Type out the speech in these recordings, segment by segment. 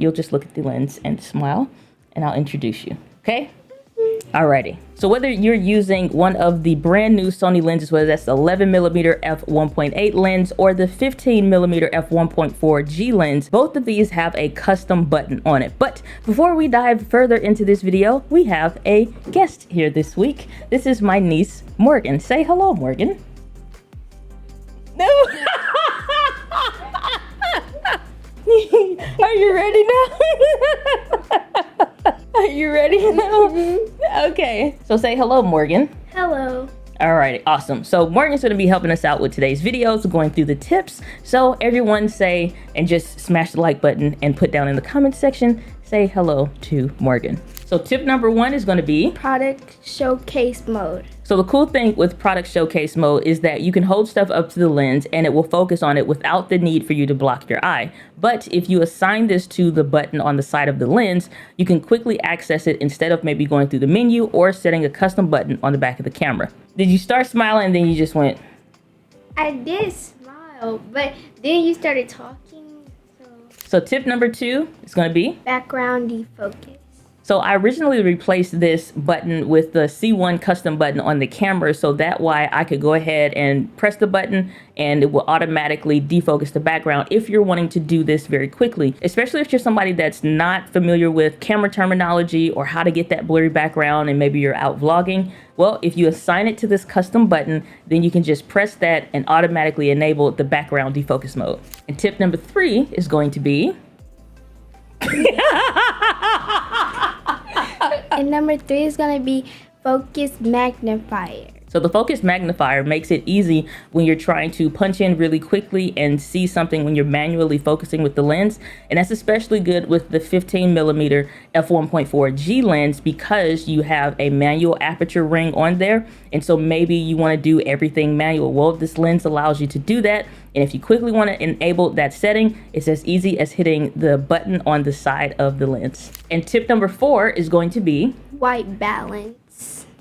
you'll just look at the lens and smile, and I'll introduce you, okay? Alrighty, so whether you're using one of the brand new Sony lenses, whether that's the 11mm f1.8 lens or the 15mm f1.4 G lens, both of these have a custom button on it. But before we dive further into this video, we have a guest here this week. This is my niece, Morgan. Say hello, Morgan. No. Are you ready now? Are you ready now? Okay, so say hello, Morgan. Hello. All right, awesome. So Morgan's gonna be helping us out with today's videos, going through the tips. So everyone say, and just smash the like button and put down in the comment section, say hello to Morgan. So tip number 1 is gonna be Product showcase mode. So the cool thing with product showcase mode is that you can hold stuff up to the lens and it will focus on it without the need for you to block your eye. But if you assign this to the button on the side of the lens, you can quickly access it instead of maybe going through the menu or setting a custom button on the back of the camera. Did you start smiling and then you just went? I did smile, but then you started talking. So tip number 2 is going to be Background defocus. So I originally replaced this button with the C1 custom button on the camera, so that way I could go ahead and press the button and it will automatically defocus the background if you're wanting to do this very quickly, especially if you're somebody that's not familiar with camera terminology or how to get that blurry background and maybe you're out vlogging. Well, if you assign it to this custom button, then you can just press that and automatically enable the background defocus mode. And tip number 3 is going to be And number 3 is going to be focus magnifier. So the focus magnifier makes it easy when you're trying to punch in really quickly and see something when you're manually focusing with the lens. And that's especially good with the 15mm f1.4 G lens because you have a manual aperture ring on there. And so maybe you want to do everything manual. Well, this lens allows you to do that. And if you quickly want to enable that setting, it's as easy as hitting the button on the side of the lens. And tip number 4 is going to be white balance.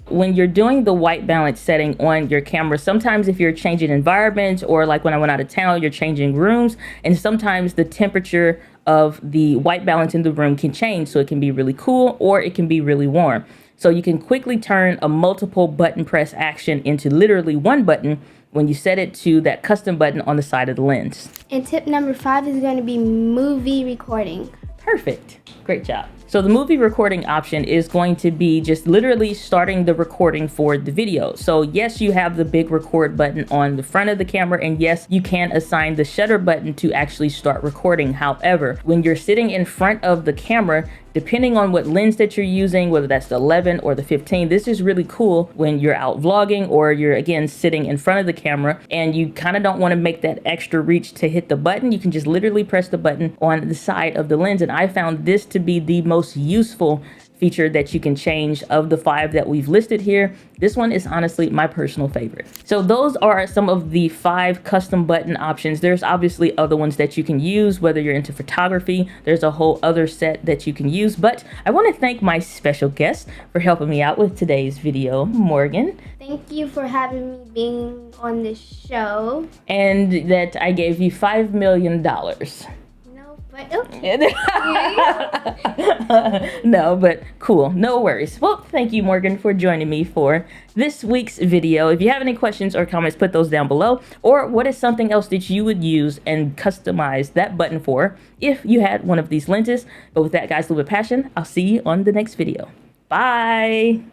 When you're doing the white balance setting on your camera, sometimes if you're changing environments or like when I went out of town, you're changing rooms, and sometimes the temperature of the white balance in the room can change. So it can be really cool or it can be really warm. So you can quickly turn a multiple button press action into literally one button when you set it to that custom button on the side of the lens. And tip number 5 is going to be movie recording. Perfect. Great job. So the movie recording option is going to be just literally starting the recording for the video. So yes, you have the big record button on the front of the camera, and yes, you can assign the shutter button to actually start recording. However, when you're sitting in front of the camera, depending on what lens that you're using, whether that's the 11 or the 15, this is really cool when you're out vlogging or you're again sitting in front of the camera and you kind of don't want to make that extra reach to hit the button. You can just literally press the button on the side of the lens, and I found this to be the most useful feature that you can change of the 5 that we've listed here. This one is honestly my personal favorite. So those are some of the 5 custom button options. There's obviously other ones that you can use, whether you're into photography, there's a whole other set that you can use. But I want to thank my special guest for helping me out with today's video, Morgan. Thank you for having me being on the show. And that I gave you $5 million. But okay. No, but cool. No worries. Well, thank you, Morgan, for joining me for this week's video. If you have any questions or comments, put those down below. Or what is something else that you would use and customize that button for if you had one of these lenses? But with that, guys, live with passion. I'll see you on the next video. Bye.